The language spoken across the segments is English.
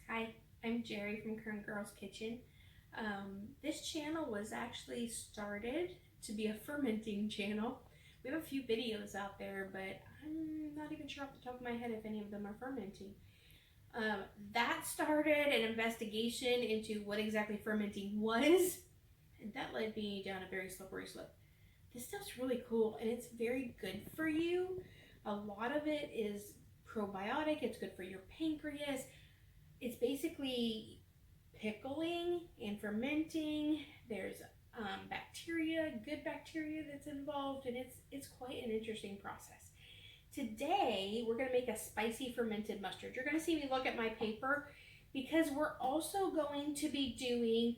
Hi, I'm Jerry from Kern Girls Kitchen. This channel was actually started to be a fermenting channel. We have a few videos out there, but I'm not even sure off the top of my head if any of them are fermenting. That started an investigation into what exactly fermenting was, and that led me down a very slippery slope. This stuff's really cool, and it's very good for you. A lot of it is probiotic. It's good for your pancreas. It's basically pickling and fermenting. There's bacteria, good bacteria that's involved, and it's quite an interesting process. Today, we're going to make a spicy fermented mustard. You're going to see me look at my paper because we're also going to be doing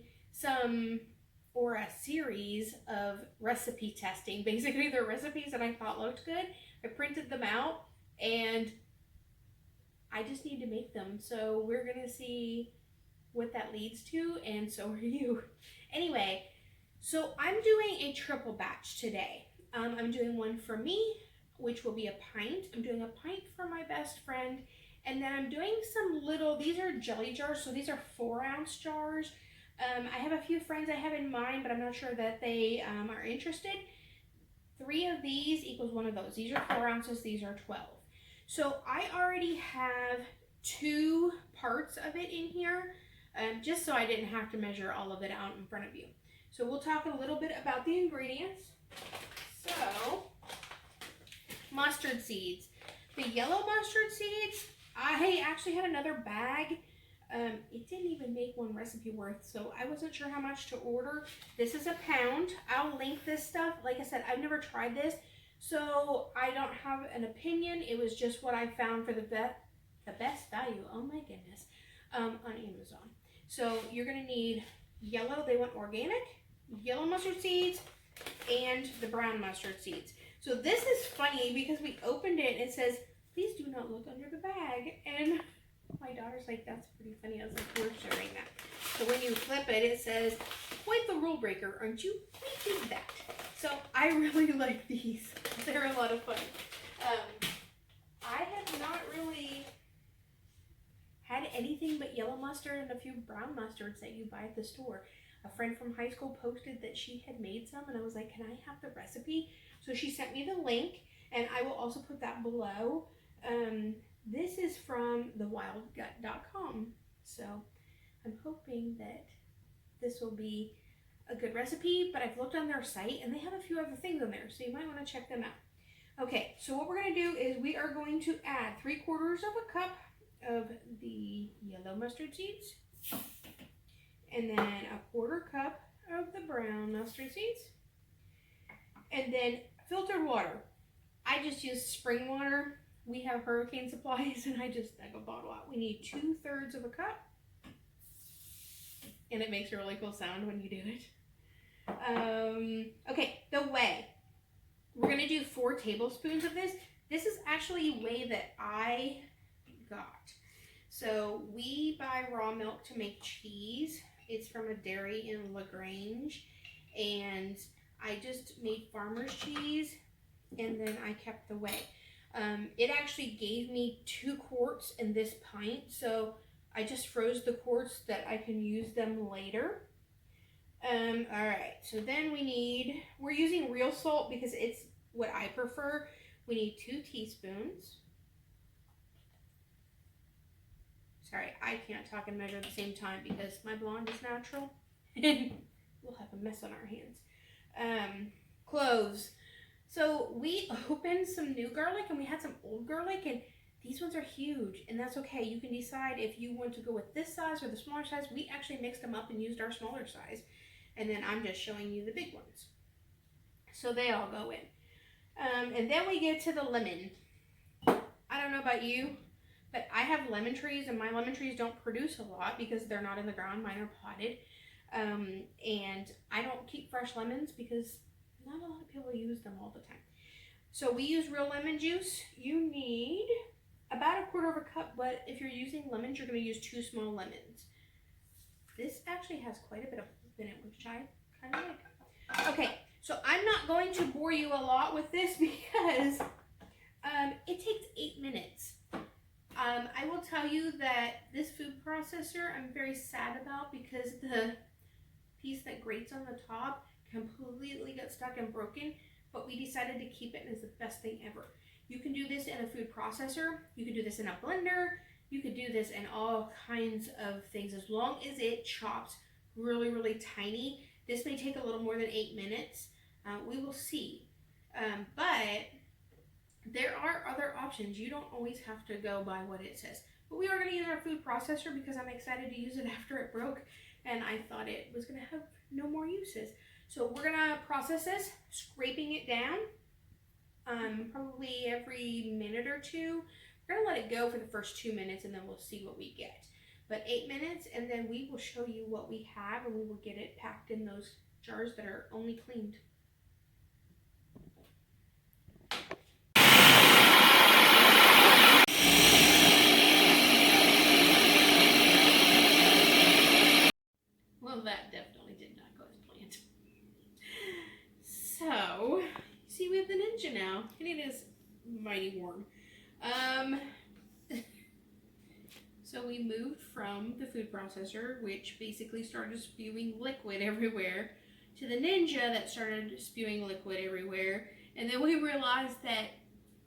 a series of recipe testing. Basically, they're recipes that I thought looked good. I printed them out and I just need to make them. So we're going to see what that leads to, and so are you. Anyway, so I'm doing a triple batch today. I'm doing one for me, which will be a pint. I'm doing a pint for my best friend. And then I'm doing some little, these are jelly jars, so these are 4-ounce jars. I have a few friends I have in mind, but I'm not sure that they are interested. 3 of these equals 1 of those. These are 4 ounces, these are 12. So I already have 2 parts of it in here, just so I didn't have to measure all of it out in front of you. So we'll talk a little bit about the ingredients. So, mustard seeds. The yellow mustard seeds, I actually had another bag. It didn't even make one recipe worth, so I wasn't sure how much to order. This is a pound. I'll link this stuff. Like I said, I've never tried this, so I don't have an opinion. It was just what I found for the best value. Oh my goodness, on Amazon. So you're gonna need yellow. They want organic, yellow mustard seeds, and the brown mustard seeds. So this is funny because we opened it and it says, "Please do not look under the bag," and my daughter's like, "That's pretty funny." I was like, "We're sharing that." So when you flip it, it says, "Quite the rule breaker, aren't you? We did that." So I really like these. They're a lot of fun. I have not really had anything but yellow mustard and a few brown mustards that you buy at the store. A friend from high school posted that she had made some, and I was like, "Can I have the recipe?" So she sent me the link, and I will also put that below. This is from thewildgut.com, so I'm hoping that this will be a good recipe, but I've looked on their site and they have a few other things on there, so you might want to check them out. Okay, so what we're going to do is we are going to add 3/4 of a cup of the yellow mustard seeds, and then a 1/4 cup of the brown mustard seeds, and then filtered water. I just use spring water. We have hurricane supplies, and I just dug a bottle out. We need 2/3 of a cup, and it makes a really cool sound when you do it. Okay, the whey. We're gonna do 4 tablespoons of this. This is actually whey that I got. So we buy raw milk to make cheese. It's from a dairy in LaGrange, and I just made farmer's cheese, and then I kept the whey. It actually gave me 2 quarts in this pint, so I just froze the quarts that I can use them later. Alright, so then we're using real salt because it's what I prefer. We need 2 teaspoons. Sorry, I can't talk and measure at the same time because my blonde is natural and we'll have a mess on our hands. Cloves. So we opened some new garlic and we had some old garlic, and these ones are huge, and that's okay. You can decide if you want to go with this size or the smaller size. We actually mixed them up and used our smaller size, and then I'm just showing you the big ones. So they all go in. And then we get to the lemon. I don't know about you, but I have lemon trees, and my lemon trees don't produce a lot because they're not in the ground. Mine are potted. And I don't keep fresh lemons because not a lot of people use them all the time. So we use real lemon juice. You need about 1/4 of a cup, but if you're using lemons, you're going to use 2 small lemons. This actually has quite a bit of pulp in it, which I kind of like. Okay, so I'm not going to bore you a lot with this because it takes 8 minutes. I will tell you that this food processor I'm very sad about because the piece that grates on the top completely got stuck and broken, but we decided to keep it and it's the best thing ever. You can do this in a food processor, you can do this in a blender, you could do this in all kinds of things as long as it chops really, really tiny. This may take a little more than 8 minutes. We will see. But there are other options. You don't always have to go by what it says. But we are going to use our food processor because I'm excited to use it after it broke and I thought it was going to have no more uses. So we're going to process this, scraping it down probably every minute or two. We're going to let it go for the first 2 minutes and then we'll see what we get. But 8 minutes and then we will show you what we have and we will get it packed in those jars that are only cleaned. Well, that definitely did not go as planned. So, see, we have the Ninja now, and it is mighty warm. So we moved from the food processor, which basically started spewing liquid everywhere, to the Ninja that started spewing liquid everywhere. And then we realized that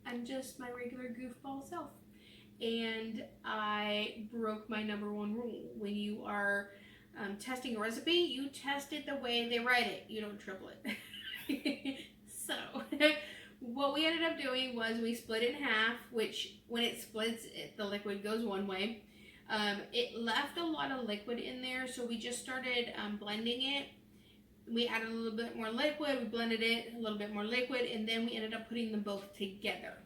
I'm just my regular goofball self. And I broke my #1 rule. When you are testing a recipe, you test it the way they write it. You don't triple it. So what we ended up doing was we split it in half, which when it splits, the liquid goes one way. It left a lot of liquid in there, so we just started blending it. We added a little bit more liquid, we blended it, a little bit more liquid, and then we ended up putting them both together.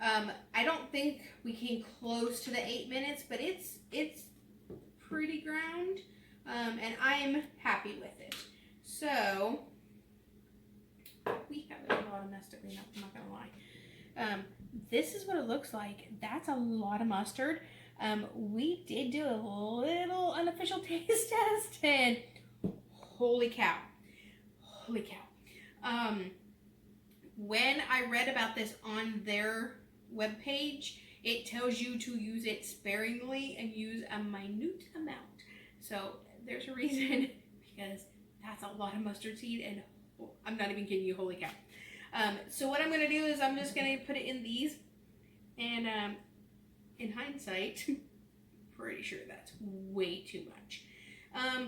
I don't think we came close to the 8 minutes, but it's pretty ground, and I'm happy with it. So we have a lot of mess to clean up, I'm not gonna lie. This is what it looks like. That's a lot of mustard. We did do a little unofficial taste test, and holy cow. When I read about this on their webpage, it tells you to use it sparingly and use a minute amount. So there's a reason, because that's a lot of mustard seed, and I'm not even kidding you, holy cow. So what I'm going to do is I'm just going to put it in these, and in hindsight, pretty sure that's way too much.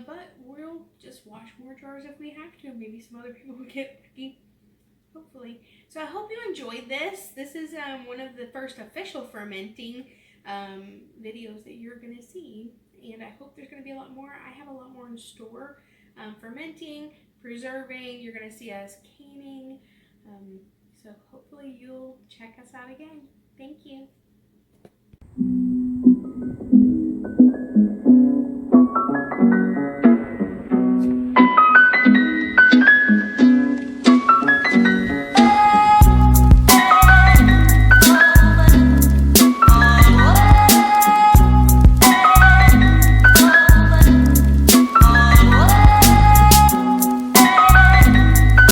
But we'll just wash more jars if we have to. Maybe some other people will get lucky. Hopefully. So I hope you enjoyed this. This is one of the first official fermenting videos that you're going to see. And I hope there's going to be a lot more. I have a lot more in store. Fermenting, preserving. You're going to see us canning. So hopefully you'll check us out again. Thank you.